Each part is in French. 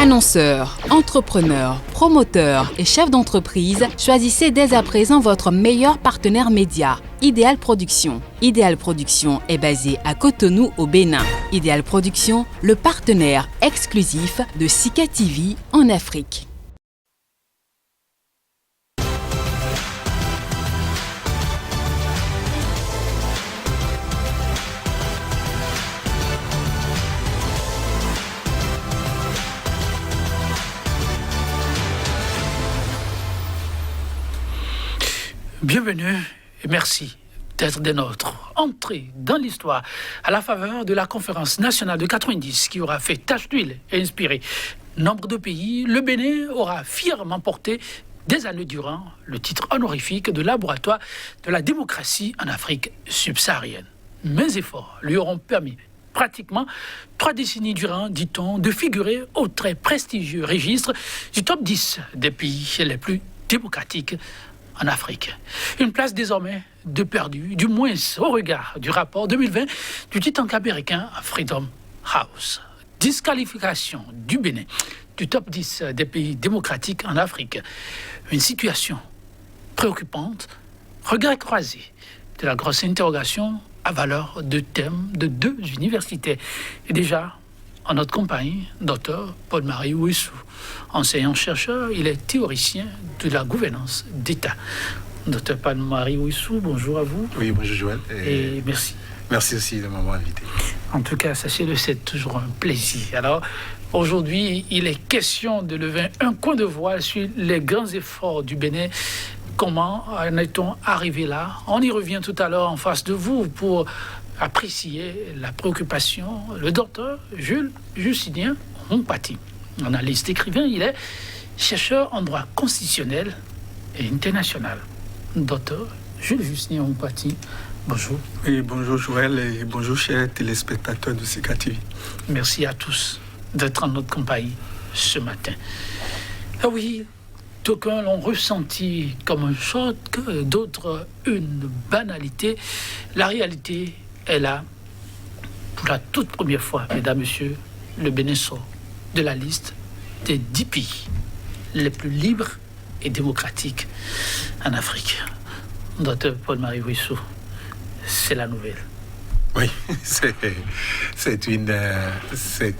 Annonceurs, entrepreneurs, promoteurs et chefs d'entreprise, choisissez dès à présent votre meilleur partenaire média, Ideal Production. Ideal Production est basé à Cotonou au Bénin. Ideal Production, le partenaire exclusif de Sika TV en Afrique. Bienvenue et merci d'être des nôtres. Entrée dans l'histoire à la faveur de la conférence nationale de 90 qui aura fait tache d'huile et inspiré nombre de pays, le Bénin aura fièrement porté des années durant le titre honorifique de laboratoire de la démocratie en Afrique subsaharienne. Mes efforts lui auront permis pratiquement 3 décennies durant, dit-on, de figurer au très prestigieux registre du top 10 des pays les plus démocratiques en Afrique. Une place désormais de perdu, du moins au regard du rapport 2020 du titan américain Freedom House. Disqualification du Bénin du top 10 des pays démocratiques en Afrique. Une situation préoccupante, regret croisé de la grosse interrogation à valeur de thème de 2 universités. Et déjà, en notre compagnie, Dr Paul-Marie Ouissou, enseignant-chercheur, il est théoricien de la gouvernance d'État. Dr Paul-Marie Ouissou, bonjour à vous. Oui, bonjour Joël. Et merci. Merci aussi de m'avoir invité. En tout cas, sachez-le, c'est toujours un plaisir. Alors, aujourd'hui, il est question de lever un coin de voile sur les grands efforts du Bénin. Comment en est-on arrivé là? On y revient tout à l'heure en face de vous pour apprécier la préoccupation. Le docteur Jules Justinien Ompati, analyste écrivain, il est chercheur en droit constitutionnel et international. Docteur Jules Justinien Ompati, bonjour. Oui, bonjour Joël et bonjour chers téléspectateurs de Sika TV. Merci à tous d'être en notre compagnie ce matin. Ah oui, d'aucuns l'ont ressenti comme un choc, d'autres une banalité. La réalité est là. Pour la toute première fois, mesdames, messieurs, le Bénin sort de la liste des 10 pays les plus libres et démocratiques en Afrique. Docteur Paul-Marie Ouissou, c'est la nouvelle. Oui, c'est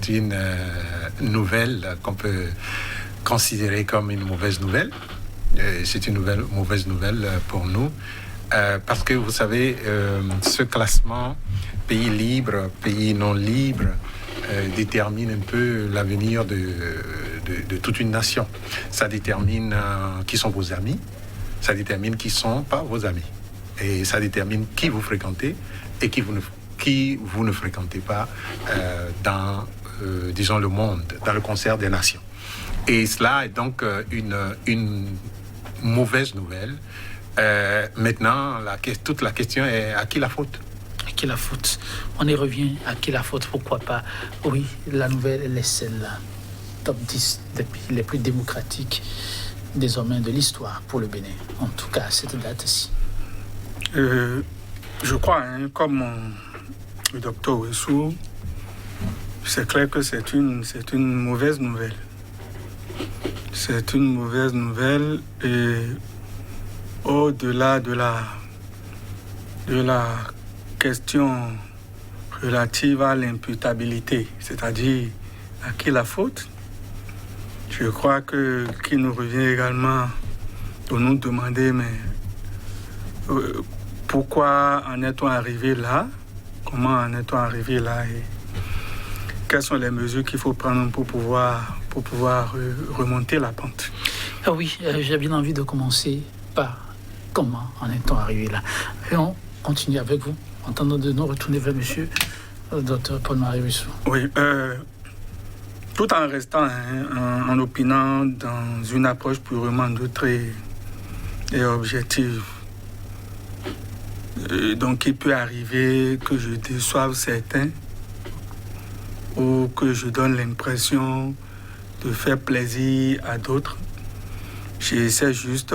une nouvelle qu'on peut considérer comme une mauvaise nouvelle. C'est une mauvaise nouvelle pour nous. Parce que vous savez, ce classement pays libre, pays non libre, détermine un peu l'avenir de toute une nation. Ça détermine qui sont vos amis, ça détermine qui ne sont pas vos amis. Et ça détermine qui vous fréquentez et qui vous ne fréquentez pas dans, disons, le monde, dans le concert des nations. Et cela est donc une mauvaise nouvelle. Maintenant, toute la question est à qui la faute? À qui la faute? On y revient. À qui la faute? Pourquoi pas? Oui, la nouvelle, elle est celle-là. Top 10 des pays les plus démocratiques désormais de l'histoire pour le Bénin. En tout cas, à cette date-ci. Je crois, comme le docteur Ouissou, c'est clair que c'est une mauvaise nouvelle. C'est une mauvaise nouvelle et au-delà de la question relative à l'imputabilité, c'est-à-dire à qui la faute, je crois qu'il nous revient également de nous demander pourquoi en est-on arrivé là, comment en est-on arrivé là et quelles sont les mesures qu'il faut prendre pour pouvoir remonter la pente. Ah oui, j'ai bien envie de commencer par comment en est-on arrivé là. Et on continue avec vous, en tentant de nous retourner vers monsieur Dr Paul-Marie Ouissou. Oui, tout en restant en opinant dans une approche purement neutre et objective. Donc il peut arriver que je déçoive certains ou que je donne l'impression de faire plaisir à d'autres. J'essaie juste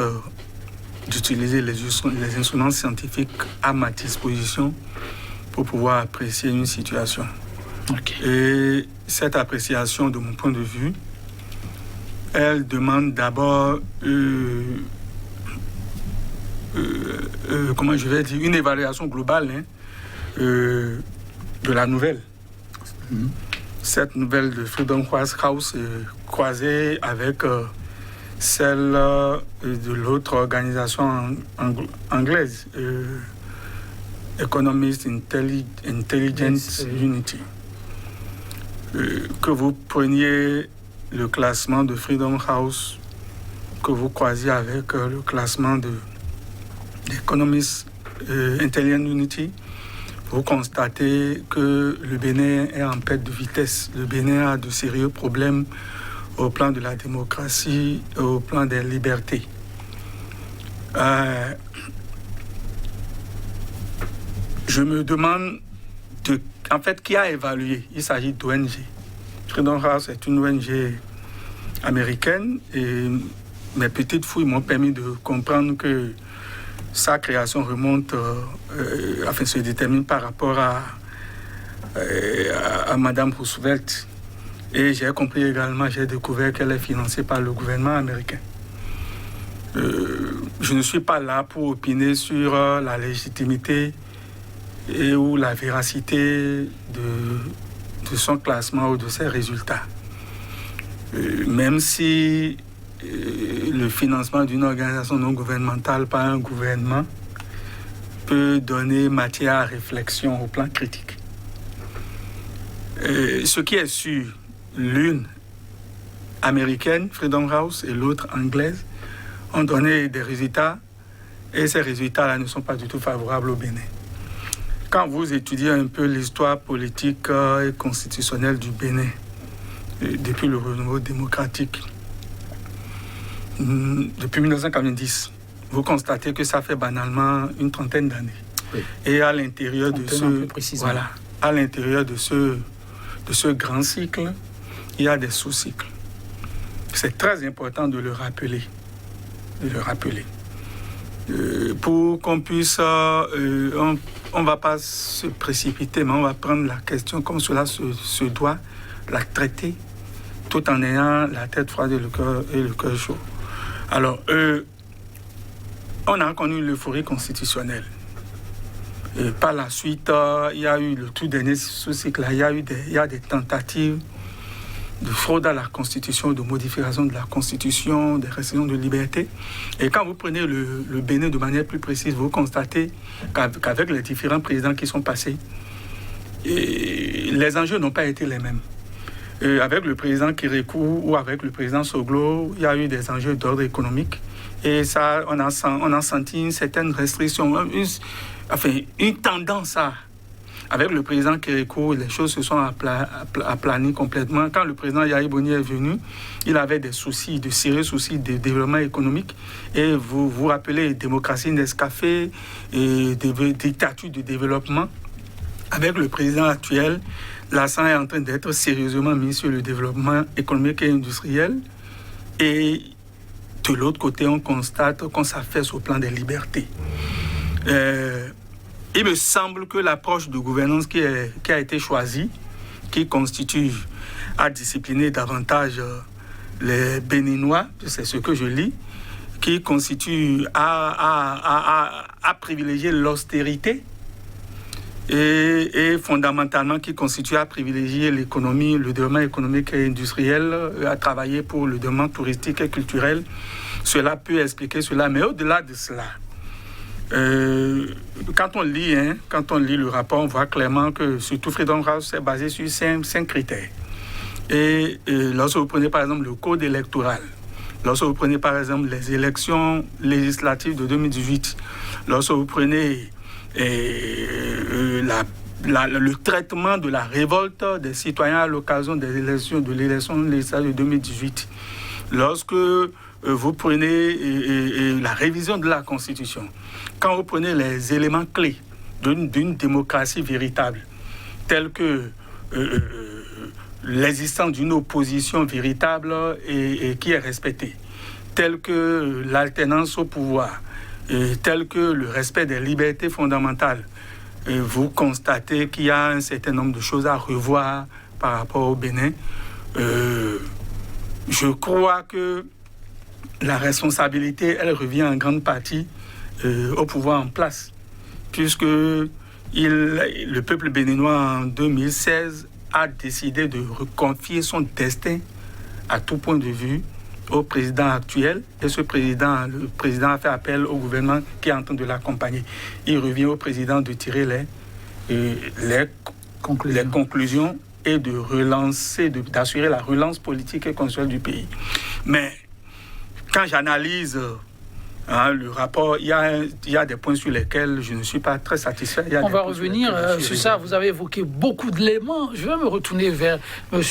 d'utiliser les instruments scientifiques à ma disposition pour pouvoir apprécier une situation. Okay. Et cette appréciation, de mon point de vue, elle demande d'abord, comment je vais dire, une évaluation globale de la nouvelle. Cette nouvelle de Freedom House est croisée avec celle de l'autre organisation anglaise, Economist Intelligence Unity. Que vous preniez le classement de Freedom House, que vous croisiez avec le classement de Economist Intelligence Unity, vous constatez que le Bénin est en perte de vitesse. Le Bénin a de sérieux problèmes au plan de la démocratie, au plan des libertés. Je me demande en fait qui a évalué. Il s'agit d'ONG. Freedom House est une ONG américaine et mes petites fouilles m'ont permis de comprendre que sa création remonte, se détermine par rapport à Madame Roosevelt. Et j'ai compris également, j'ai découvert qu'elle est financée par le gouvernement américain. Je ne suis pas là pour opiner sur la légitimité et ou la véracité de son classement ou de ses résultats. Même si le financement d'une organisation non gouvernementale par un gouvernement peut donner matière à réflexion au plan critique. Ce qui est sûr, l'une américaine, Freedom House, et l'autre anglaise, ont donné des résultats, et ces résultats-là ne sont pas du tout favorables au Bénin. Quand vous étudiez un peu l'histoire politique et constitutionnelle du Bénin, depuis le renouveau démocratique, depuis 1990, vous constatez que ça fait banalement une trentaine d'années. Oui. Et à l'intérieur de ce grand cycle, il y a des sous-cycles. C'est très important de le rappeler. Pour qu'on puisse... on ne va pas se précipiter, mais on va prendre la question comme cela se doit, la traiter, tout en ayant la tête froide et le cœur chaud. Alors, on a connu l'euphorie constitutionnelle. Et par la suite, il y a eu le tout dernier sous-cycle, il y a des tentatives de fraude à la Constitution, de modification de la Constitution, des restrictions de liberté. Et quand vous prenez le Bénin de manière plus précise, vous constatez qu'avec les différents présidents qui sont passés, les enjeux n'ont pas été les mêmes. Avec le président Kérékou ou avec le président Soglo, il y a eu des enjeux d'ordre économique. Et ça, on a senti une certaine restriction, une tendance à... Avec le président Kérékou, les choses se sont aplanies complètement. Quand le président Yahya Boni est venu, il avait des soucis, de sérieux soucis de développement économique. Et vous vous rappelez, démocratie Nescafé, et dictature de développement. Avec le président actuel, l'accent est en train d'être sérieusement mis sur le développement économique et industriel. Et de l'autre côté, on constate qu'on s'affaisse au plan des libertés. Il me semble que l'approche de gouvernance qui a été choisie, qui constitue à discipliner davantage les Béninois, c'est ce que je lis, qui constitue à privilégier l'austérité et fondamentalement qui constitue à privilégier l'économie, le développement économique et industriel, à travailler pour le développement touristique et culturel. Cela peut expliquer cela, mais au-delà de cela, quand on lit le rapport, on voit clairement que surtout Freedom House est basé sur cinq critères. Et lorsque vous prenez par exemple le code électoral, lorsque vous prenez par exemple les élections législatives de 2018, lorsque vous prenez le traitement de la révolte des citoyens à l'occasion de l'élection législative de 2018, lorsque vous prenez la révision de la Constitution, quand vous prenez les éléments clés d'une démocratie véritable, tels que l'existence d'une opposition véritable et qui est respectée, tels que l'alternance au pouvoir, tel que le respect des libertés fondamentales, vous constatez qu'il y a un certain nombre de choses à revoir par rapport au Bénin. je crois que la responsabilité, elle revient en grande partie au pouvoir en place, puisque le peuple béninois en 2016 a décidé de reconfier son destin à tout point de vue au président actuel, et le président a fait appel au gouvernement qui est en train de l'accompagner. Il revient au président de tirer les conclusions et de relancer, d'assurer la relance politique et constitutionnelle du pays. Mais quand j'analyse le rapport, il y a des points sur lesquels je ne suis pas très satisfait. On va revenir sur ça. Vous avez évoqué beaucoup d'éléments. Je vais me retourner vers M.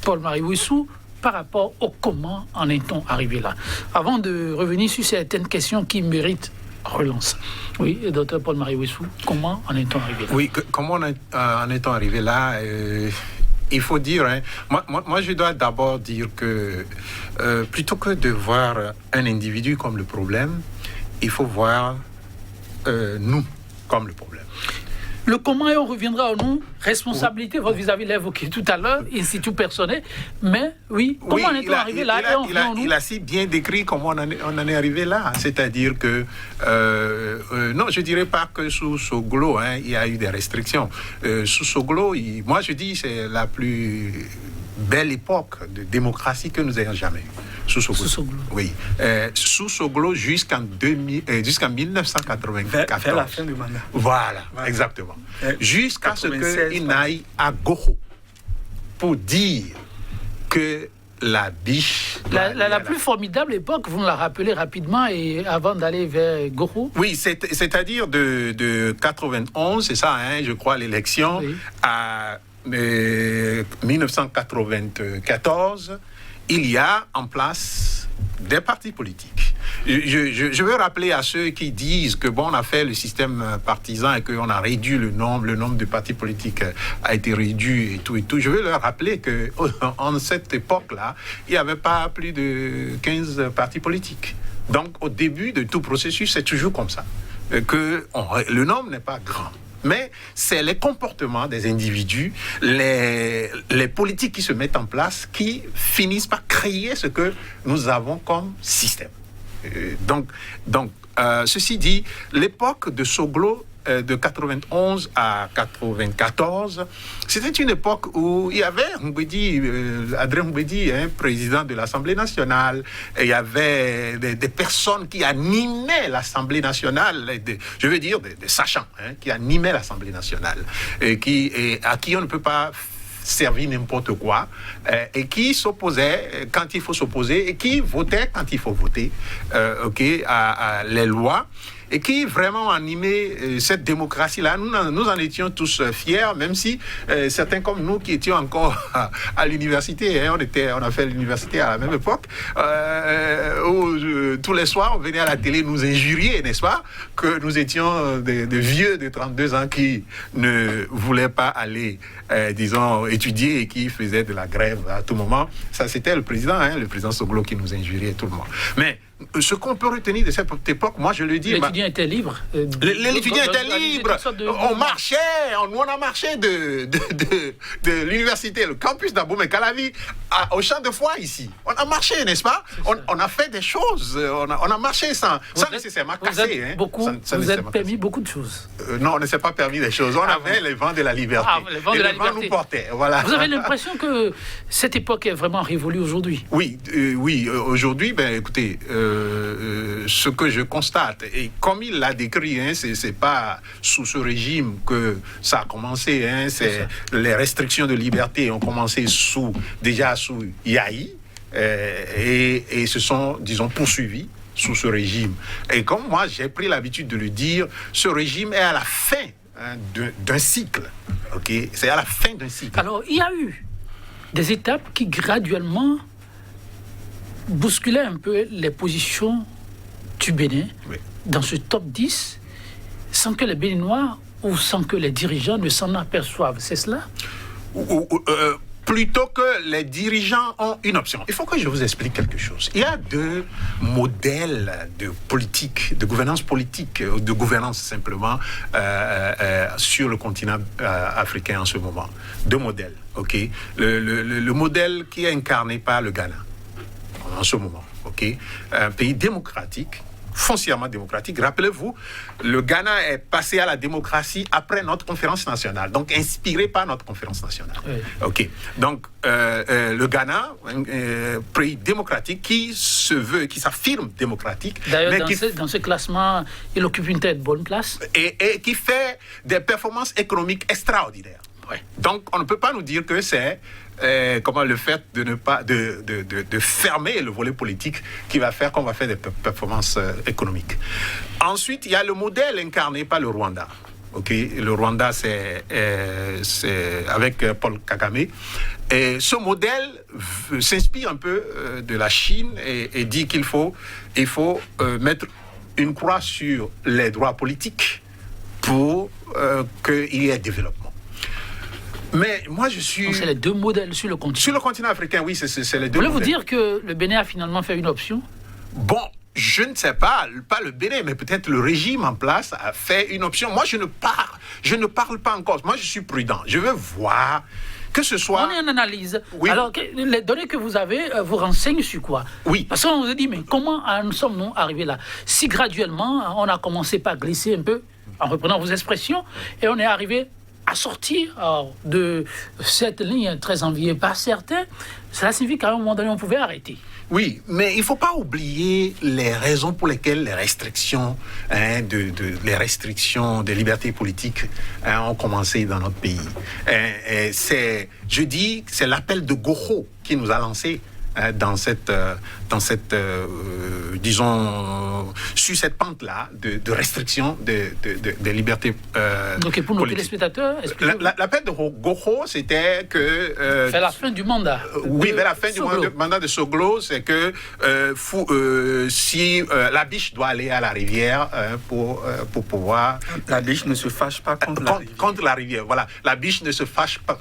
Paul-Marie Ouissou par rapport au comment en est-on arrivé là. Avant de revenir sur certaines questions qui méritent relance. Oui, Dr Paul-Marie Ouissou, comment en est-on arrivé là? Oui, comment en est-on arrivé là il faut dire, moi je dois d'abord dire que plutôt que de voir un individu comme le problème, il faut voir nous comme le problème. Le comment, et on reviendra au nom, responsabilité, votre vis-à-vis l'a évoqué tout à l'heure, institut personnel, mais oui, comment en est-on arrivé là? Il a si bien décrit comment on en est arrivé là, c'est-à-dire que, non, je ne dirais pas que sous Soglo, il y a eu des restrictions. Sous Soglo, moi je dis c'est la plus belle époque de démocratie que nous ayons jamais eue. Sous Soglo. Oui. Sous Soglo jusqu'en 1994. Vers la fin du mandat. Voilà. Exactement. Jusqu'à ce qu'il n'aille à Goro pour dire que la biche... La plus formidable époque, vous me la rappelez rapidement, et avant d'aller vers Goro. Oui, c'est-à-dire de 91, c'est ça, je crois, l'élection, oui. À 1994, il y a en place des partis politiques. Je veux rappeler à ceux qui disent que on a fait le système partisan et qu'on a réduit le nombre de partis politiques a été réduit et tout. Je veux leur rappeler que en cette époque-là, il n'y avait pas plus de 15 partis politiques. Donc, au début de tout processus, c'est toujours comme ça, que le nombre n'est pas grand. Mais c'est les comportements des individus, les politiques qui se mettent en place, qui finissent par créer ce que nous avons comme système. Ceci dit, l'époque de Soglo, de 91 à 94, c'était une époque où il y avait Adrien Mbedi, président de l'Assemblée nationale, et il y avait des personnes qui animaient l'Assemblée nationale, des sachants, qui animaient l'Assemblée nationale, et à qui on ne peut pas servir n'importe quoi, et qui s'opposaient quand il faut s'opposer, et qui votaient quand il faut voter, à les lois, et qui vraiment animait cette démocratie-là. Nous en étions tous fiers, même si certains comme nous qui étions encore à l'université, on a fait l'université à la même époque, où tous les soirs on venait à la télé nous injurier, n'est-ce pas, que nous étions des vieux de 32 ans qui ne voulaient pas aller, étudier, et qui faisaient de la grève à tout moment. Ça, c'était le président Soglo qui nous injuriait, tout le monde. Mais ce qu'on peut retenir de cette époque, moi je le dis... L'étudiant était libre. L'étudiant était libre. On marchait, on a marché de l'université, le campus d'Abomey-Calavi, au champ de foie ici. On a marché, n'est-ce pas? On a fait des choses, on a marché sans nécessairement casser. Vous êtes permis beaucoup de choses. Non, on ne s'est pas permis des choses. On avait les vents de la liberté. Les vents de la liberté nous portaient. Voilà. Vous avez l'impression que cette époque est vraiment révolue aujourd'hui? Oui, aujourd'hui, écoutez... ce que je constate, et comme il l'a décrit, c'est pas sous ce régime que ça a commencé, les restrictions de liberté ont commencé déjà sous Yahi, et se sont, disons, poursuivis sous ce régime. Et comme moi j'ai pris l'habitude de le dire, ce régime est à la fin d'un cycle. C'est à la fin d'un cycle. Alors, il y a eu des étapes qui graduellement bousculer un peu les positions du Bénin, oui, dans ce top 10, sans que les Béninois ou sans que les dirigeants ne s'en aperçoivent. C'est cela? plutôt que les dirigeants ont une option. Il faut que je vous explique quelque chose. Il y a deux modèles de politique, de gouvernance politique, de gouvernance simplement, sur le continent africain en ce moment. Deux modèles, ok? Le modèle qui est incarné par le Ghana en ce moment, ok? Un pays démocratique, foncièrement démocratique. Rappelez-vous, le Ghana est passé à la démocratie après notre conférence nationale, donc inspiré par notre conférence nationale. Oui. Ok. Donc, le Ghana, un pays démocratique qui se veut, qui s'affirme démocratique. D'ailleurs, dans ce classement, il occupe une telle bonne place. Et qui fait des performances économiques extraordinaires. Oui. Donc, on ne peut pas nous dire que c'est comment le fait de ne pas de fermer le volet politique qui va faire qu'on va faire des performances économiques. Ensuite, il y a le modèle incarné par le Rwanda. Ok, le Rwanda, c'est avec Paul Kagame. Et ce modèle s'inspire un peu de la Chine et dit qu'il faut mettre une croix sur les droits politiques pour qu'il y ait développement. Mais moi, je suis... Donc, c'est les deux modèles sur le continent. Sur le continent africain, oui, c'est les deux modèles. Voulez-vous dire que le Bénin a finalement fait une option? Bon, je ne sais pas le Bénin, mais peut-être le régime en place a fait une option. Moi, je ne parle pas encore. Moi, je suis prudent. Je veux voir que ce soit... On est en analyse. Oui. Alors, les données que vous avez vous renseignent sur quoi? Oui. Parce qu'on vous a dit, mais comment nous sommes-nous arrivés là? Si graduellement, on a commencé par glisser un peu, en reprenant vos expressions, et on est arrivé à sortir de cette ligne très enviée par certains, cela signifie qu'à un moment donné, on pouvait arrêter. Oui, mais il ne faut pas oublier les raisons pour lesquelles les restrictions, les restrictions des libertés politiques ont commencé dans notre pays. C'est l'appel de Goro qui nous a lancés dans cette disons, sur cette pente-là de restriction des libertés Donc, pour nos téléspectateurs, l'appel de Goro, c'était que... vers la fin du mandat. Oui, vers la fin du mandat de Soglo, c'est que si la biche doit aller à la rivière pour pouvoir... La biche ne se fâche pas contre la rivière. Voilà, la biche ne se fâche pas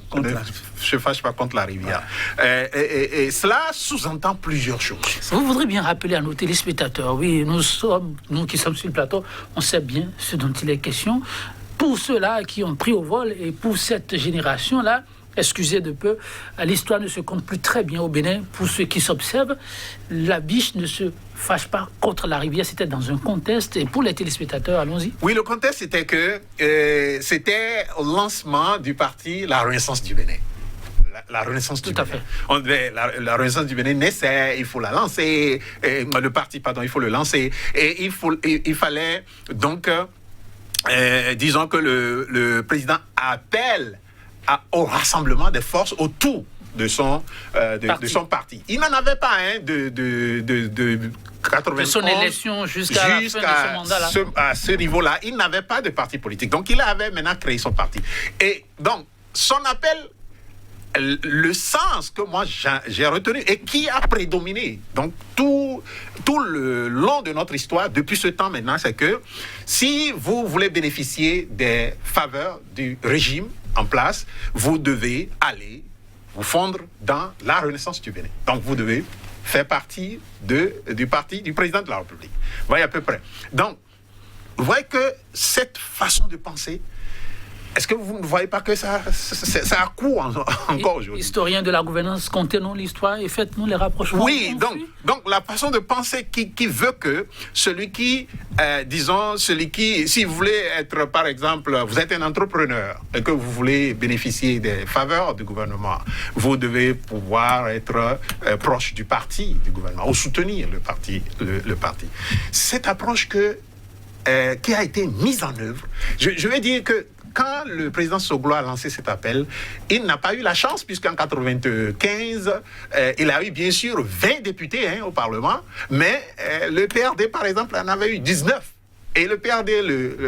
contre la rivière. Voilà. Et cela sous-entend plusieurs choses. Vous voudrez bien rappeler à nos téléspectateurs, oui, nous qui sommes sur le plateau, on sait bien ce dont il est question. Pour ceux-là qui ont pris au vol et pour cette génération-là, excusez de peu, l'histoire ne se compte plus très bien au Bénin. Pour ceux qui s'observent, la biche ne se fâche pas contre la rivière. C'était dans un contexte. Et pour les téléspectateurs, allons-y. Oui, le contexte, c'était que c'était au lancement du parti La Renaissance du Bénin. La Renaissance du Bénin. La Renaissance du Bénin naissait, il faut la lancer. Le parti, pardon, il faut le lancer. Et il fallait donc, disons que le président appelle au rassemblement des forces autour de son parti. Il n'en avait pas de 91, de son élection jusqu'à la fin de ce mandat-là. À ce niveau-là, il n'avait pas de parti politique. Donc, il avait maintenant créé son parti. Et donc, son appel, le sens que moi j'ai retenu et qui a prédominé donc tout le long de notre histoire depuis ce temps maintenant, c'est que si vous voulez bénéficier des faveurs du régime en place, vous devez aller vous fondre dans la Renaissance du Bénin. Donc vous devez faire partie du parti du président de la République. Vous voyez à peu près. Donc vous voyez que cette façon de penser, est-ce que vous ne voyez pas que ça a cours encore aujourd'hui? Historien de la gouvernance, contez-nous l'histoire et faites-nous les rapprochements. Oui, donc la façon de penser qui veut que celui qui, si vous voulez être, par exemple, vous êtes un entrepreneur et que vous voulez bénéficier des faveurs du gouvernement, vous devez pouvoir être proche du parti du gouvernement ou soutenir le parti. Cette approche qui a été mise en œuvre, je vais dire que quand le président Soglo a lancé cet appel, il n'a pas eu la chance, puisqu'en 1995, il a eu bien sûr 20 députés au Parlement, mais le PRD, par exemple, en avait eu 19. Et le PRD,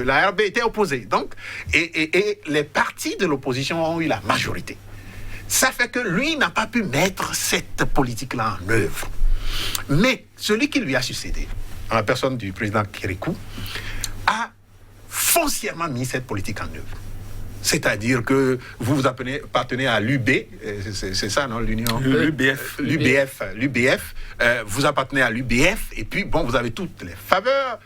la RB était opposé. Donc, et les partis de l'opposition ont eu la majorité. Ça fait que lui n'a pas pu mettre cette politique-là en œuvre. Mais celui qui lui a succédé, en la personne du président Kérékou, a foncièrement mis cette politique en œuvre. C'est-à-dire que vous appartenez à l'UB, c'est ça, non, l'Union L'UBF. L'UBF, vous appartenez à l'UBF, et puis, bon, vous avez toutes les faveurs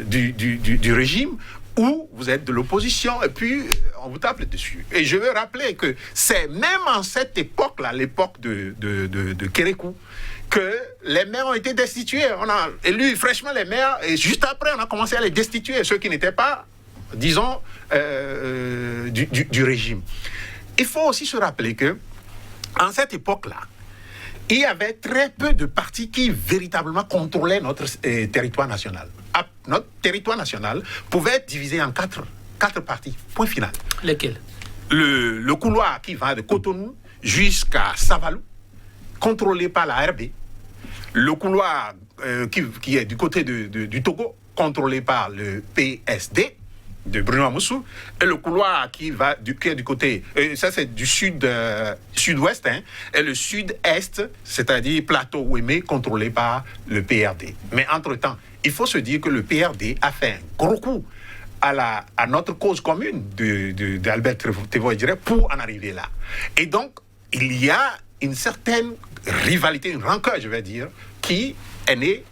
du régime, ou vous êtes de l'opposition, et puis on vous tape dessus. Et je veux rappeler que c'est même en cette époque-là, l'époque de Kérékou, que les maires ont été destitués. On a élu fraîchement les maires, et juste après, on a commencé à les destituer, ceux qui n'étaient pas, disons, du régime. Il faut aussi se rappeler que, en cette époque-là, il y avait très peu de partis qui véritablement contrôlaient notre territoire national. Notre territoire national pouvait être divisé en quatre parties. Point final. Lesquels? Le couloir qui va de Cotonou jusqu'à Savalou, contrôlé par la RB. Le couloir qui est du côté du Togo, contrôlé par le PSD de Bruno Amoussou, et le couloir qui est du côté, ça c'est du sud-ouest, hein, et le sud-est, c'est-à-dire plateau Ouémé, contrôlé par le PRD. Mais entre-temps, il faut se dire que le PRD a fait un gros coup à notre cause commune d'Albert Tevoidjire pour en arriver là. Et donc, il y a une certaine rivalité, une rancœur, je vais dire, qui est née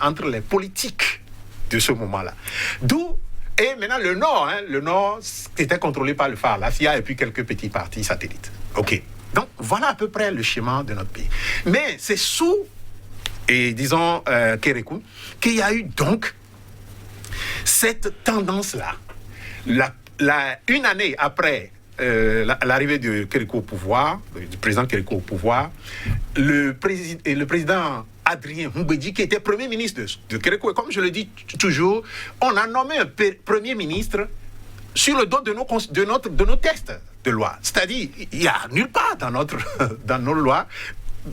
entre les politiques de ce moment-là. D'où et maintenant, le Nord, était contrôlé par le phare, la FIA et puis quelques petits partis satellites. OK. Donc, voilà à peu près le schéma de notre pays. Mais c'est sous, disons, Kérékou, qu'il y a eu donc cette tendance-là. Une année après l'arrivée de Kérékou au pouvoir, du président Kérékou au pouvoir, le président Adrien Mbedi, qui était Premier ministre de Kérékou. Et comme je le dis toujours, on a nommé un Premier ministre sur le dos de nos textes de loi. C'est-à-dire, il n'y a nulle part dans nos lois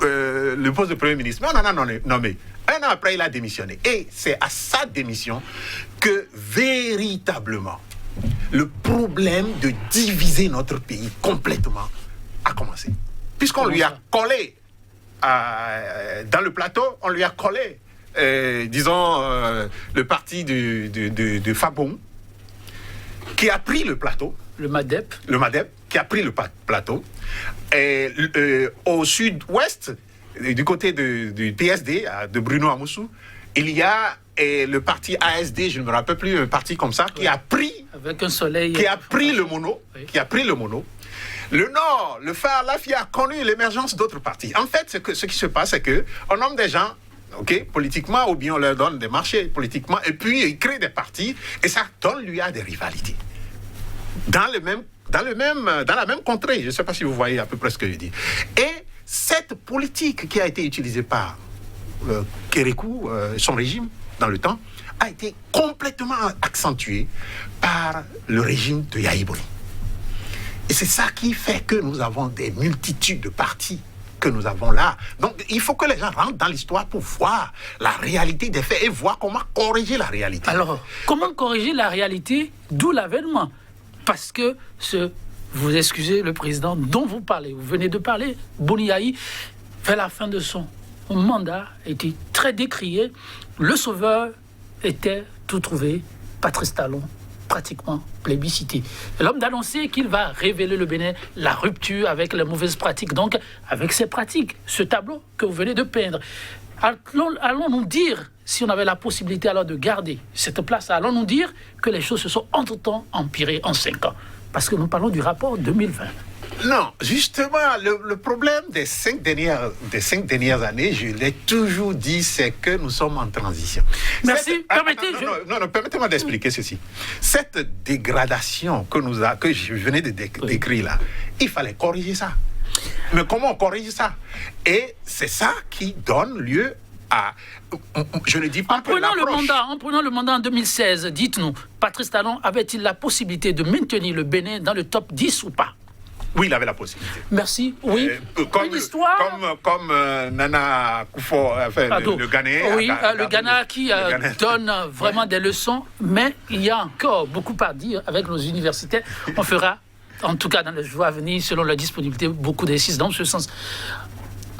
le poste de Premier ministre. Mais on en a nommé. Un an après, il a démissionné. Et c'est à sa démission que, véritablement, le problème de diviser notre pays complètement a commencé. Puisqu'on lui a collé dans le plateau, on lui a collé, disons, le parti de Fabon, qui a pris le plateau. Le MADEP, qui a pris le plateau. Et au sud-ouest, du côté du PSD, de Bruno Amoussou, il y a le parti ASD, je ne me rappelle plus, un parti comme ça, qui a pris... Avec un soleil... Qui a pris le mono. Oui. Qui a pris le mono. Le Nord, le phare, la FIA a connu l'émergence d'autres partis. En fait, ce qui se passe, c'est qu'on nomme des gens, politiquement, ou bien on leur donne des marchés politiquement, et puis ils créent des partis, et ça donne lieu à des rivalités. Dans la même contrée, je ne sais pas si vous voyez à peu près ce que je dis. Et cette politique qui a été utilisée par Kérékou, son régime, dans le temps, a été complètement accentuée par le régime de Yahi Boni. Et c'est ça qui fait que nous avons des multitudes de partis que nous avons là. Donc, il faut que les gens rentrent dans l'histoire pour voir la réalité des faits et voir comment corriger la réalité. Alors, comment corriger la réalité, d'où l'avènement? Parce que vous excusez le président dont vous parlez, vous venez de parler, Boni Yahi, vers la fin de son mandat, était très décrié. Le sauveur était tout trouvé, Patrice Talon, pratiquement plébiscité. L'homme d'annoncer qu'il va révéler le Bénin, la rupture avec les mauvaises pratiques, donc avec ces pratiques, ce tableau que vous venez de peindre. Allons-nous dire, si on avait la possibilité alors de garder cette place, allons-nous dire que les choses se sont entre-temps empirées en 5 ans? Parce que nous parlons du rapport 2020. Non, justement, le problème des 5 dernières années, je l'ai toujours dit, c'est que nous sommes en transition. Merci, permettez-moi d'expliquer ceci. Cette dégradation que je venais de décrire là, il fallait corriger ça. Mais comment on corrige ça? Et c'est ça qui donne lieu à... Je ne dis pas en prenant le mandat en 2016, dites-nous, Patrice Talon avait-il la possibilité de maintenir le Bénin dans le top 10 ou pas? Oui, il avait la possibilité. Merci, oui. Une histoire... Comme Nana Koufo, le Ghana. Oui, le Ghana qui donne vraiment des leçons, mais il y a encore beaucoup à dire avec nos universitaires. On fera, en tout cas dans les jours à venir, selon la disponibilité, beaucoup d'exercices dans ce sens.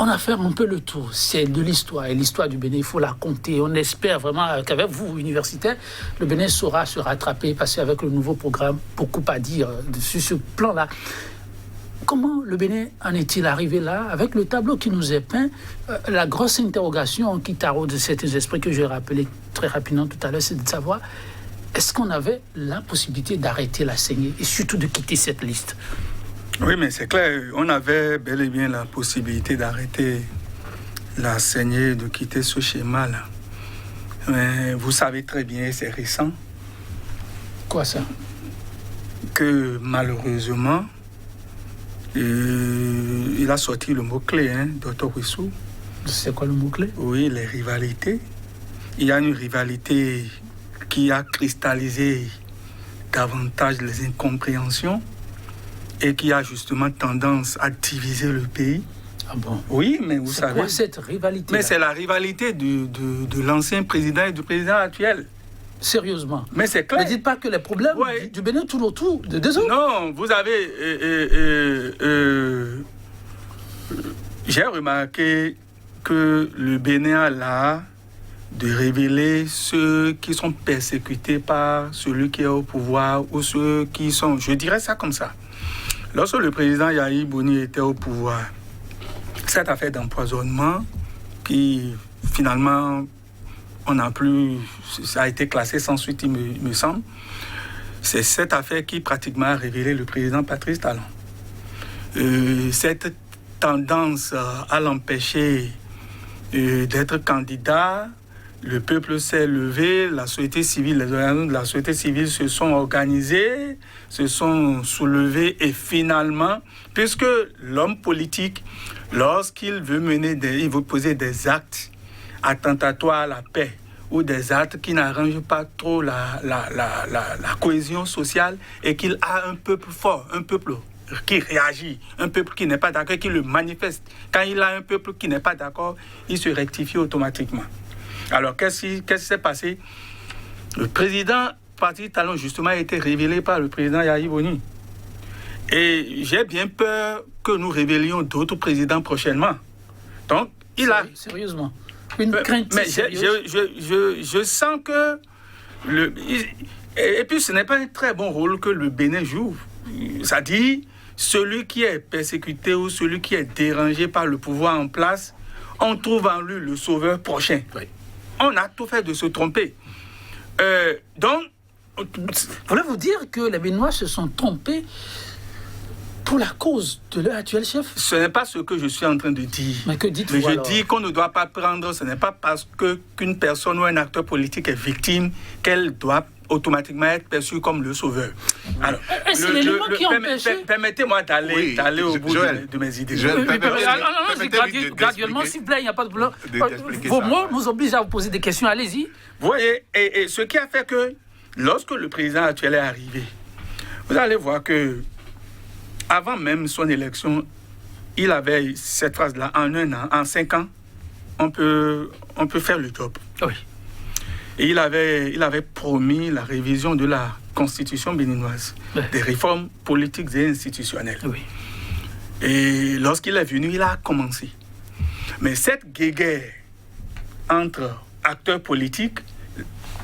On a fait un peu le tour. C'est de l'histoire. Et l'histoire du Bénin, il faut la compter. On espère vraiment qu'avec vous, universitaires, le Bénin saura se rattraper, parce qu'avec le nouveau programme, beaucoup à dire sur ce plan-là. Comment le Bénin en est-il arrivé là? Avec le tableau qui nous est peint, la grosse interrogation qui taraude certains esprits que j'ai rappelé très rapidement tout à l'heure, c'est de savoir, est-ce qu'on avait la possibilité d'arrêter la saignée et surtout de quitter cette liste? Oui, mais c'est clair, on avait bel et bien la possibilité d'arrêter la saignée, de quitter ce schéma-là. Mais vous savez très bien, c'est récent. Quoi ça? Que malheureusement, il a sorti le mot-clé, Dr. Wissou. C'est quoi le mot-clé? Oui, les rivalités. Il y a une rivalité qui a cristallisé davantage les incompréhensions et qui a justement tendance à diviser le pays. Ah bon? Oui, mais vous c'est savez... quoi cette rivalité? Mais c'est la rivalité de l'ancien président et du président actuel. Sérieusement. Mais c'est clair. Ne dites pas que les problèmes du Bénin tournent autour de deux autres. Non, vous avez... j'ai remarqué que le Bénin a l'art de révéler ceux qui sont persécutés par celui qui est au pouvoir ou ceux qui sont... Je dirais ça comme ça. Lorsque le président Yahya Boni était au pouvoir, cette affaire d'empoisonnement qui finalement... On n'a plus... Ça a été classé sans suite, il me semble. C'est cette affaire qui pratiquement a révélé le président Patrice Talon. Cette tendance à l'empêcher d'être candidat, le peuple s'est levé, la société civile, les organismes de la société civile se sont organisés, se sont soulevés et finalement, puisque l'homme politique, lorsqu'il veut il veut poser des actes attentatoires à la paix ou des actes qui n'arrangent pas trop la cohésion sociale et qu'il a un peuple fort, un peuple qui réagit, un peuple qui n'est pas d'accord, qui le manifeste. Quand il a un peuple qui n'est pas d'accord, il se rectifie automatiquement. Alors, qu'est-ce qui s'est passé? Le président Patrice Talon, justement, a été révélé par le président Yahya Boni. Et j'ai bien peur que nous révélions d'autres présidents prochainement. Donc, il a... Sérieusement. Une crainte mais sérieuse. je sens que... Et puis, ce n'est pas un très bon rôle que le Bénin joue. Ça dit, celui qui est persécuté ou celui qui est dérangé par le pouvoir en place, on trouve en lui le sauveur prochain. Oui. On a tout fait de se tromper. Donc... Voulez-vous dire que les Béninois se sont trompés pour la cause de leur actuel chef? Ce n'est pas ce que je suis en train de dire. Mais que dites-vous? Mais je dis qu'on ne doit pas prendre, ce n'est pas parce qu'une personne ou un acteur politique est victime qu'elle doit automatiquement être perçue comme le sauveur. Alors, c'est l'élément qui empêche... Permettez-moi d'aller au bout de mes idées. Graduellement, s'il vous plaît, il n'y a pas de problème. Vos mots nous obligent à vous poser des questions, allez-y. Vous voyez, et ce qui a fait que lorsque le président actuel est arrivé, vous allez voir que avant même son élection, il avait cette phrase-là, en 1 an, en 5 ans, on peut faire le job. Oui. Et il avait promis la révision de la Constitution béninoise, oui, des réformes politiques et institutionnelles. Oui. Et lorsqu'il est venu, il a commencé. Mais cette guéguerre entre acteurs politiques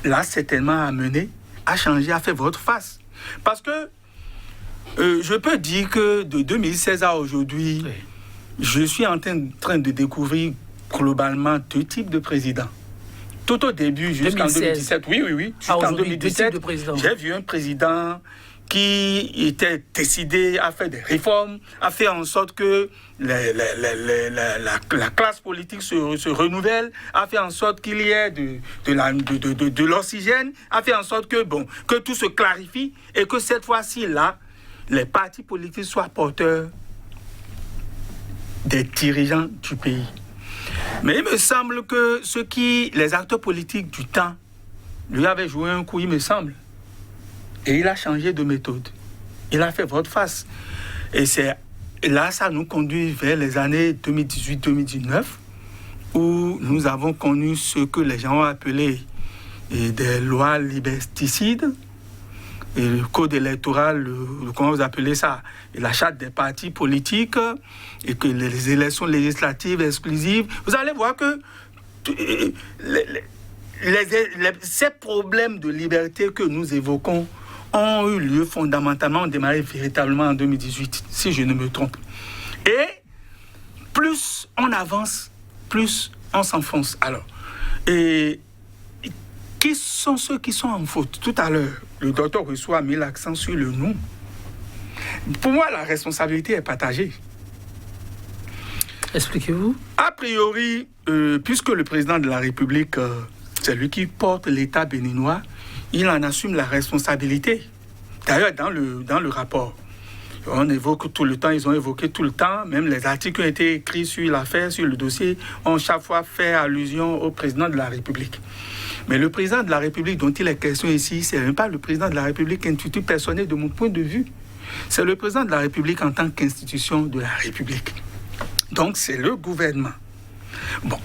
l'a certainement amené à changer, à faire votre face. Parce que je peux dire que de 2016 à aujourd'hui, oui, je suis en train de découvrir globalement 2 types de présidents. Tout au début, jusqu'en 2017, oui, jusqu'en 2017, j'ai vu un président qui était décidé à faire des réformes, à faire en sorte que la classe politique se renouvelle, à faire en sorte qu'il y ait de l'oxygène, à faire en sorte que tout se clarifie et que cette fois-ci, là, les partis politiques soient porteurs des dirigeants du pays. Mais il me semble que les acteurs politiques du temps lui avaient joué un coup, il me semble. Et il a changé de méthode. Il a fait volte-face. Et là, ça nous conduit vers les années 2018-2019, où nous avons connu ce que les gens ont appelé des lois liberticides, le code électoral, comment vous appelez ça, et la charte des partis politiques, et que les élections législatives exclusives, vous allez voir que ces problèmes de liberté que nous évoquons ont eu lieu fondamentalement, ont démarré véritablement en 2018, si je ne me trompe. Et plus on avance, plus on s'enfonce. Alors, et qui sont ceux qui sont en faute? Tout à l'heure, le docteur Rousseau a mis l'accent sur le nous. Pour moi, la responsabilité est partagée. Expliquez-vous. A priori, puisque le président de la République, c'est lui qui porte l'État béninois, il en assume la responsabilité. D'ailleurs, dans le rapport, on évoque tout le temps, ils ont évoqué tout le temps, même les articles qui ont été écrits sur l'affaire, sur le dossier, ont chaque fois fait allusion au président de la République. Mais le président de la République dont il est question ici, ce n'est même pas le président de la République institut personnel de mon point de vue. C'est le président de la République en tant qu'institution de la République. Donc c'est le gouvernement. Bon,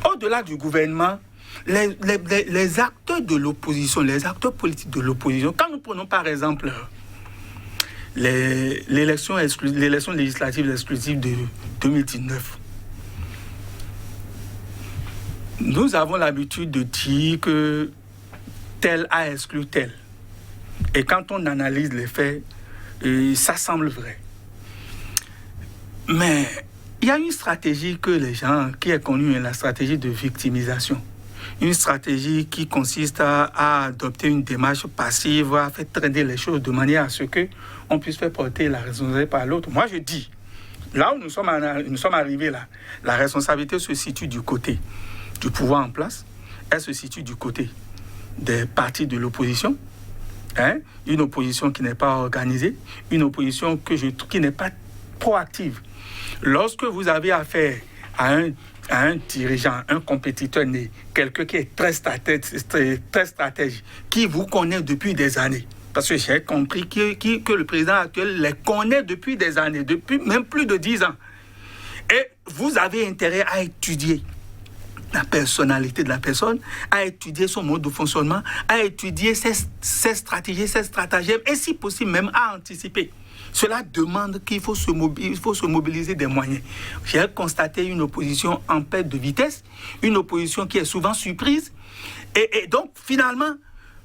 au-delà du gouvernement, les acteurs de l'opposition, les acteurs politiques de l'opposition, quand nous prenons par exemple l'élection législative exclusive de 2019, nous avons l'habitude de dire que tel a exclu tel. Et quand on analyse les faits, ça semble vrai. Mais il y a une stratégie que les gens, qui est connue, la stratégie de victimisation. Une stratégie qui consiste à adopter une démarche passive, à faire traîner les choses de manière à ce qu'on puisse faire porter la responsabilité par l'autre. Moi, je dis, là où nous sommes arrivés, là, la responsabilité se situe du côté du pouvoir en place, elle se situe du côté des partis de l'opposition, une opposition qui n'est pas organisée, une opposition qui n'est pas proactive. Lorsque vous avez affaire à un dirigeant, un compétiteur né, quelqu'un qui est très stratège, qui vous connaît depuis des années, parce que j'ai compris que le président actuel les connaît depuis des années, depuis même plus de 10 ans. Et vous avez intérêt à étudier la personnalité de la personne, à étudier son mode de fonctionnement, à étudier ses stratégies, ses stratagèmes, et si possible même à anticiper. Cela demande qu'il faut se mobiliser des moyens. J'ai constaté une opposition en perte de vitesse, une opposition qui est souvent surprise, et donc finalement,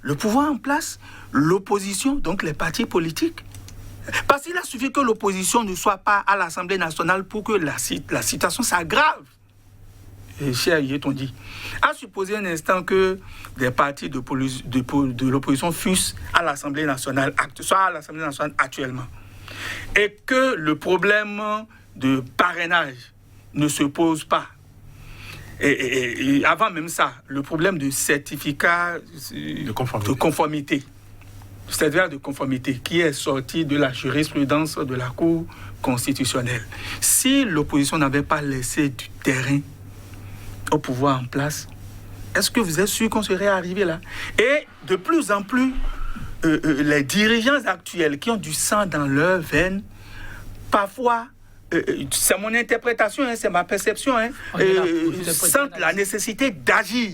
le pouvoir en place, l'opposition, donc les partis politiques, parce qu'il a suffi que l'opposition ne soit pas à l'Assemblée nationale pour que la situation s'aggrave. Cher Yeton dit, à supposer un instant que des partis de l'opposition fussent à l'Assemblée nationale, soit à l'Assemblée nationale actuellement, et que le problème de parrainage ne se pose pas. Et avant même ça, le problème de certificat de conformité, c'est-à-dire de conformité qui est sorti de la jurisprudence de la Cour constitutionnelle. Si l'opposition n'avait pas laissé du terrain au pouvoir en place, est-ce que vous êtes sûr qu'on serait arrivé là? Et de plus en plus, les dirigeants actuels qui ont du sang dans leurs veines, parfois, c'est mon interprétation, c'est ma perception, sentent la nécessité d'agir.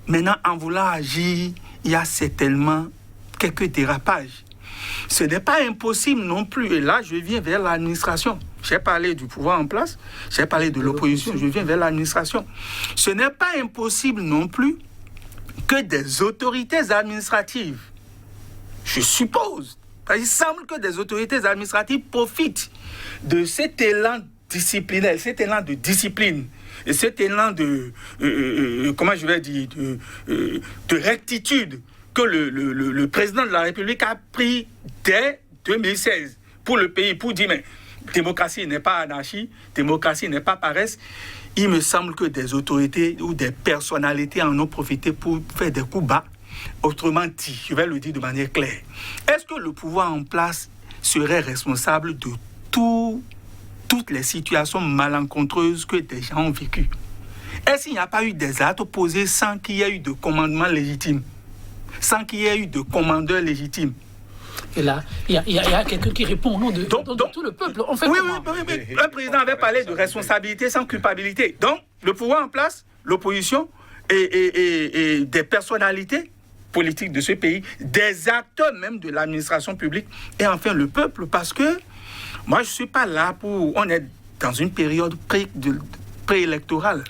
Maintenant, en voulant agir, il y a certainement quelques dérapages. Ce n'est pas impossible non plus, et là, je viens vers l'administration. J'ai parlé du pouvoir en place, j'ai parlé de l'opposition, je viens vers l'administration. Ce n'est pas impossible non plus que des autorités administratives, je suppose, il semble que des autorités administratives profitent de cet élan disciplinaire, cet élan de discipline, et cet élan de, de rectitude que le président de la République a pris dès 2016 pour le pays, pour dire, mais démocratie n'est pas anarchie, démocratie n'est pas paresse. Il me semble que des autorités ou des personnalités en ont profité pour faire des coups bas. Autrement dit, je vais le dire de manière claire, est-ce que le pouvoir en place serait responsable de toutes les situations malencontreuses que des gens ont vécues? Est-ce qu'il n'y a pas eu des actes posés sans qu'il y ait eu de commandement légitime, sans qu'il y ait eu de commandeur légitime? Et là, il y a quelqu'un qui répond au nom de tout le peuple. On fait oui. Un président avait parlé de responsabilité sans culpabilité. Donc, le pouvoir en place, l'opposition et des personnalités politiques de ce pays, des acteurs même de l'administration publique, et enfin le peuple, parce que moi, je ne suis pas là pour... On est dans une période préélectorale.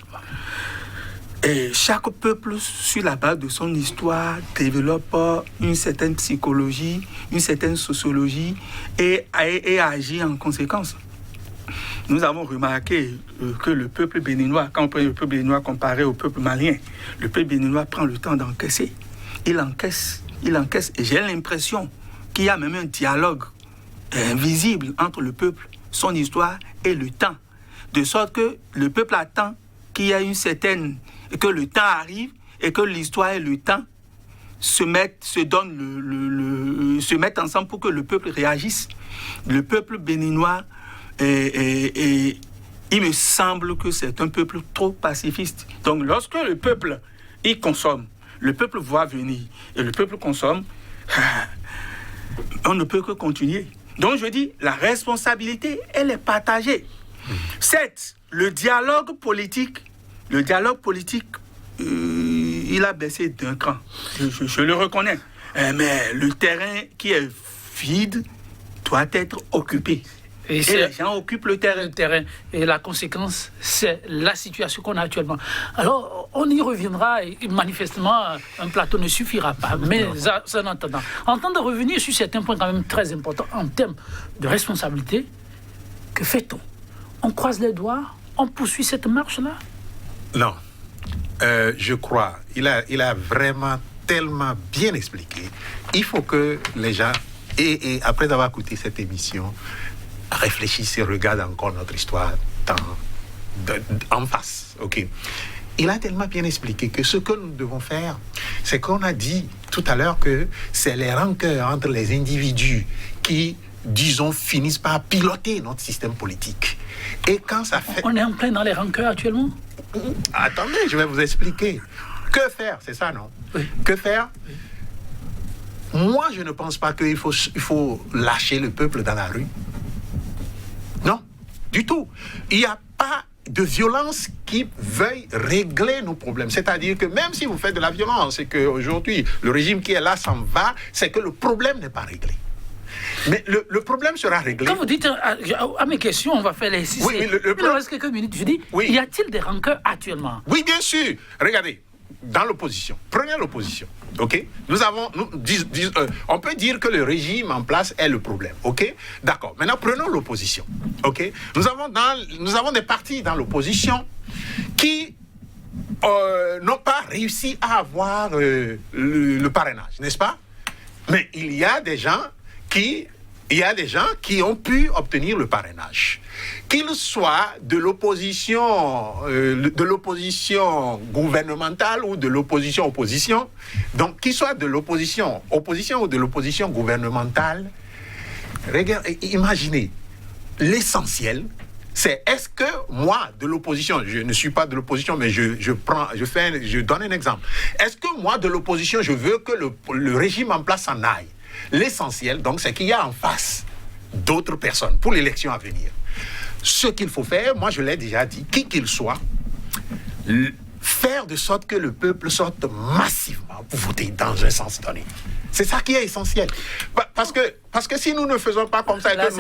Et chaque peuple, sur la base de son histoire, développe une certaine psychologie, une certaine sociologie et agit en conséquence. Nous avons remarqué que le peuple béninois, quand on prend le peuple béninois comparé au peuple malien, le peuple béninois prend le temps d'encaisser. Il encaisse. Et j'ai l'impression qu'il y a même un dialogue invisible entre le peuple, son histoire et le temps. De sorte que le peuple attend qu'il y ait une certaine... que le temps arrive et que l'histoire et le temps se mettent ensemble pour que le peuple réagisse. Le peuple béninois, il me semble que c'est un peuple trop pacifiste. Donc lorsque le peuple, il consomme, le peuple voit venir et le peuple consomme, on ne peut que continuer. Donc je dis, la responsabilité, elle est partagée. Certes, le dialogue politique, il a baissé d'un cran. Je le reconnais. Mais le terrain qui est vide doit être occupé. Et les gens occupent le terrain. Et la conséquence, c'est la situation qu'on a actuellement. Alors, on y reviendra et manifestement, un plateau ne suffira pas. Mais en attendant, en temps de revenir sur certains points quand même très importants en termes de responsabilité, que fait-on? On croise les doigts? On poursuit cette marche-là? Non. Je crois, il a vraiment tellement bien expliqué. Il faut que les gens, et après avoir écouté cette émission, réfléchissent et regardent encore notre histoire en face. Okay. Il a tellement bien expliqué que ce que nous devons faire, c'est qu'on a dit tout à l'heure que c'est les rancœurs entre les individus qui, disons, finissent par piloter notre système politique. Et quand ça fait... On est en plein dans les rancœurs actuellement? Attendez, je vais vous expliquer. Que faire? C'est ça, non? Oui. Que faire? Oui. Moi, je ne pense pas qu'il faut lâcher le peuple dans la rue. Non, du tout. Il n'y a pas de violence qui veuille régler nos problèmes. C'est-à-dire que même si vous faites de la violence et qu'aujourd'hui, le régime qui est là s'en va, c'est que le problème n'est pas réglé. Mais le problème sera réglé. Quand vous dites à mes questions, on va faire les 6. Oui, mais il reste quelques minutes. Je dis, oui. Y a-t-il des rancœurs actuellement? Oui, bien sûr. Regardez, dans l'opposition, prenez l'opposition. Ok, on peut dire que le régime en place est le problème. Ok, d'accord. Maintenant, prenons l'opposition. Ok, nous avons des partis dans l'opposition qui n'ont pas réussi à avoir le parrainage, n'est-ce pas? Mais il y a des gens qui ont pu obtenir le parrainage. Qu'ils soient de l'opposition gouvernementale ou de l'opposition. Donc, qu'ils soient de l'opposition ou de l'opposition gouvernementale, regardez, imaginez, l'essentiel, c'est est-ce que moi, de l'opposition, je ne suis pas de l'opposition, mais je donne un exemple. Est-ce que moi, de l'opposition, je veux que le régime en place s'en aille? L'essentiel, donc, c'est qu'il y a en face d'autres personnes pour l'élection à venir. Ce qu'il faut faire, moi je l'ai déjà dit, qui qu'il soit, faire de sorte que le peuple sorte massivement pour voter dans un sens donné. C'est ça qui est essentiel. Parce que si nous ne faisons pas comme ça, et que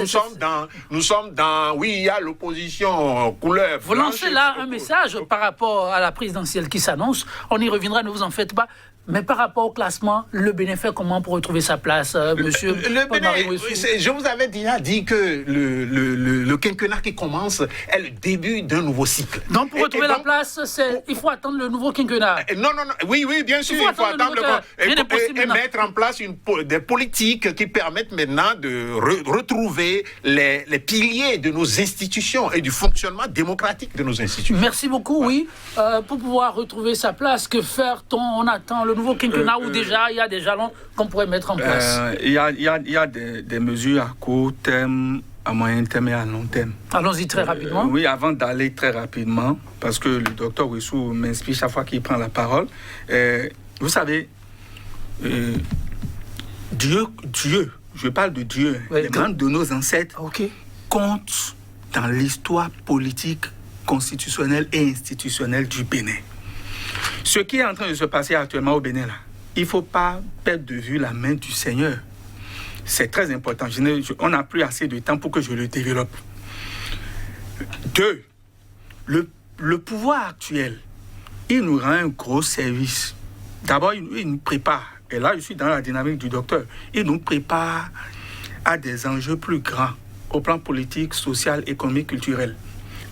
nous sommes dans, oui, il y a l'opposition couleur. Vous lancez là un message par rapport à la présidentielle qui s'annonce. On y reviendra, ne vous en faites pas. Mais par rapport au classement, le Bénin fait comment pour retrouver sa place, monsieur? Le Bénin, je vous avais déjà dit que le quinquennat qui commence est le début d'un nouveau cycle. Donc pour retrouver la place, il faut attendre le nouveau quinquennat. Non, oui, bien sûr, il faut attendre et mettre en place des politiques qui permettent maintenant de retrouver les piliers de nos institutions et du fonctionnement démocratique de nos institutions. Merci beaucoup, oui. Pour pouvoir retrouver sa place, que faire-t-on? On attend le nouveau quinquennat où déjà il y a des jalons qu'on pourrait mettre en place. Il y a des mesures à court terme, à moyen terme et à long terme. Allons-y très rapidement. Oui, avant d'aller très rapidement, parce que le docteur Wissou m'inspire chaque fois qu'il prend la parole. Vous savez, Dieu, je parle de Dieu, les membres de nos ancêtres comptent dans l'histoire politique, constitutionnelle et institutionnelle du Bénin. Ce qui est en train de se passer actuellement au Bénin, là, il ne faut pas perdre de vue la main du Seigneur. C'est très important. On n'a plus assez de temps pour que je le développe. 2. Le pouvoir actuel, il nous rend un gros service. D'abord, il nous prépare. Et là, je suis dans la dynamique du docteur. Il nous prépare à des enjeux plus grands au plan politique, social, économique, culturel,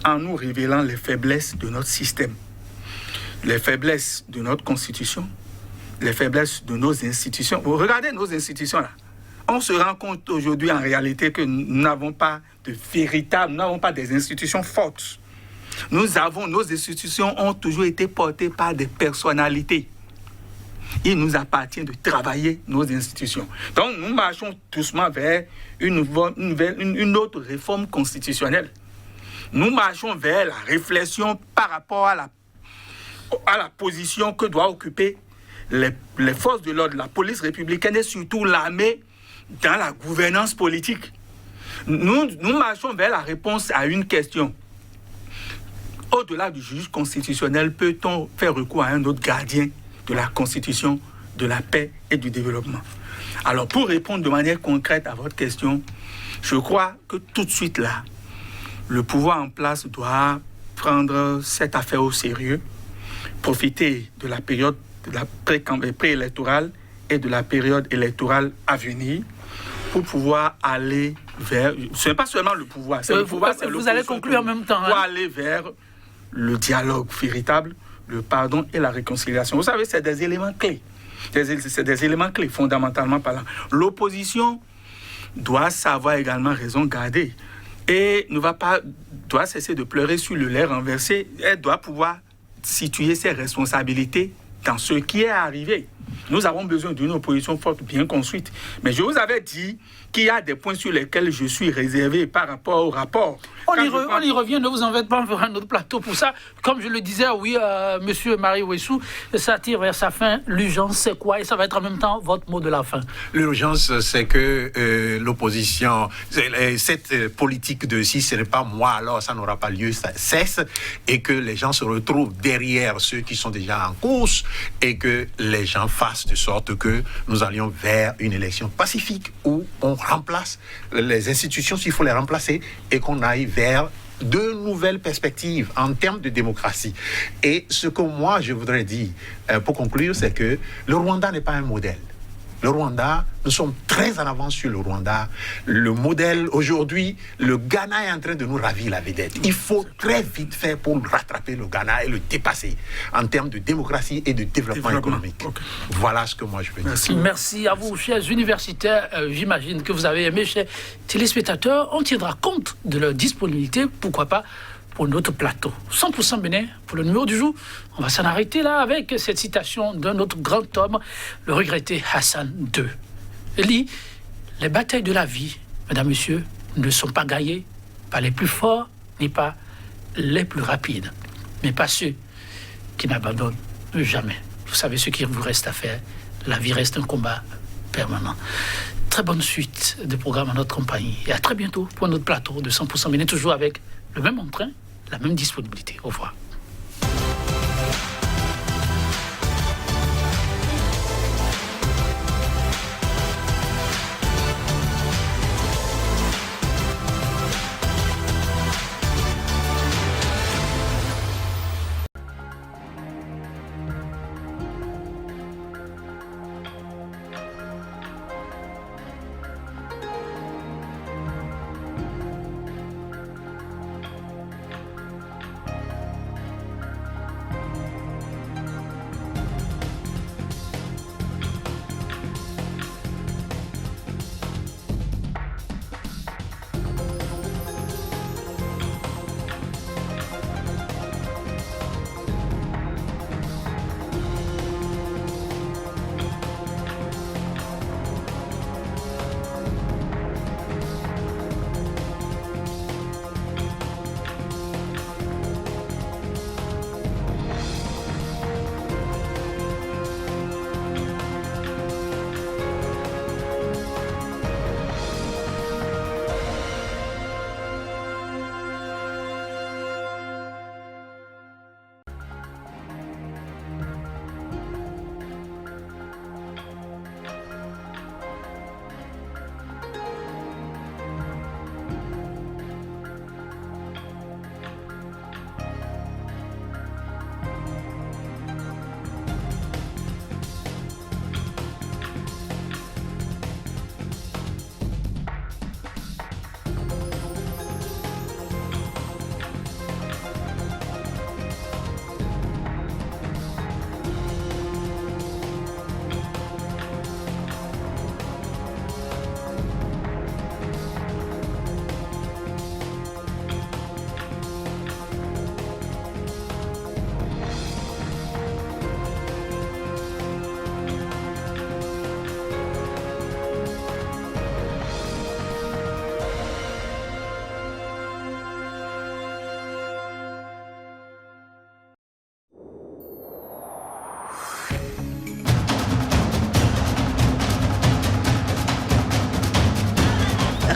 en nous révélant les faiblesses de notre système, les faiblesses de notre constitution, les faiblesses de nos institutions. Vous regardez nos institutions là. On se rend compte aujourd'hui en réalité que nous n'avons pas des institutions fortes. Nos institutions ont toujours été portées par des personnalités. Il nous appartient de travailler nos institutions. Donc, nous marchons doucement vers une autre réforme constitutionnelle. Nous marchons vers la réflexion par rapport à la position que doit occuper les forces de l'ordre, la police républicaine et surtout l'armée dans la gouvernance politique. Nous marchons vers la réponse à une question. Au-delà du juge constitutionnel, peut-on faire recours à un autre gardien de la Constitution, de la paix et du développement? Alors, pour répondre de manière concrète à votre question, je crois que tout de suite là, le pouvoir en place doit prendre cette affaire au sérieux, profiter de la période de la préélectorale et de la période électorale à venir pour pouvoir aller vers... Ce n'est pas seulement le pouvoir, c'est le pouvoir, c'est vous allez conclure en même temps. Pour aller vers le dialogue véritable, le pardon et la réconciliation. Vous savez, c'est des éléments clés. C'est des éléments clés, fondamentalement parlant. L'opposition doit savoir également raison garder et doit cesser de pleurer sur le lait renversé. Elle doit pouvoir situer ses responsabilités dans ce qui est arrivé. Nous avons besoin d'une opposition forte, bien construite. Mais je vous avais dit qu'il y a des points sur lesquels je suis réservé par rapport au rapport. On y revient, ne vous en faites pas, on fera un autre plateau pour ça. Comme je le disais, oui, monsieur Marie Ouessou, ça tire vers sa fin. L'urgence, c'est quoi? Et ça va être en même temps votre mot de la fin. L'urgence, c'est que l'opposition, cette politique de si ce n'est pas moi, alors ça n'aura pas lieu, ça cesse, et que les gens se retrouvent derrière ceux qui sont déjà en course, et que les gens fassent de sorte que nous allions vers une élection pacifique où on remplace les institutions s'il faut les remplacer, et qu'on aille vers de nouvelles perspectives en termes de démocratie. Et ce que moi je voudrais dire pour conclure, c'est que le Rwanda n'est pas un modèle. Le Rwanda, nous sommes très en avance sur le Rwanda. Le modèle, aujourd'hui, le Ghana est en train de nous ravir la vedette. Il faut très vite faire pour rattraper le Ghana et le dépasser en termes de démocratie et de développement économique. Okay. Voilà ce que moi je peux dire. Merci à vous, chers universitaires. J'imagine que vous avez aimé, chers téléspectateurs. On tiendra compte de leur disponibilité, pourquoi pas, pour notre plateau. 100% Bénin, pour le numéro du jour. On va s'en arrêter là avec cette citation d'un autre grand homme, le regretté Hassan II. Il dit, les batailles de la vie, mesdames, messieurs, ne sont pas gagnées par les plus forts, ni pas les plus rapides, mais pas ceux qui n'abandonnent jamais. Vous savez ce qu'il vous reste à faire. La vie reste un combat permanent. Très bonne suite de programmes à notre compagnie. Et à très bientôt pour notre plateau de 100% Bénin, toujours avec le même entrain, la même disponibilité. Au revoir.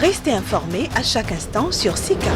Restez informés à chaque instant sur SICA.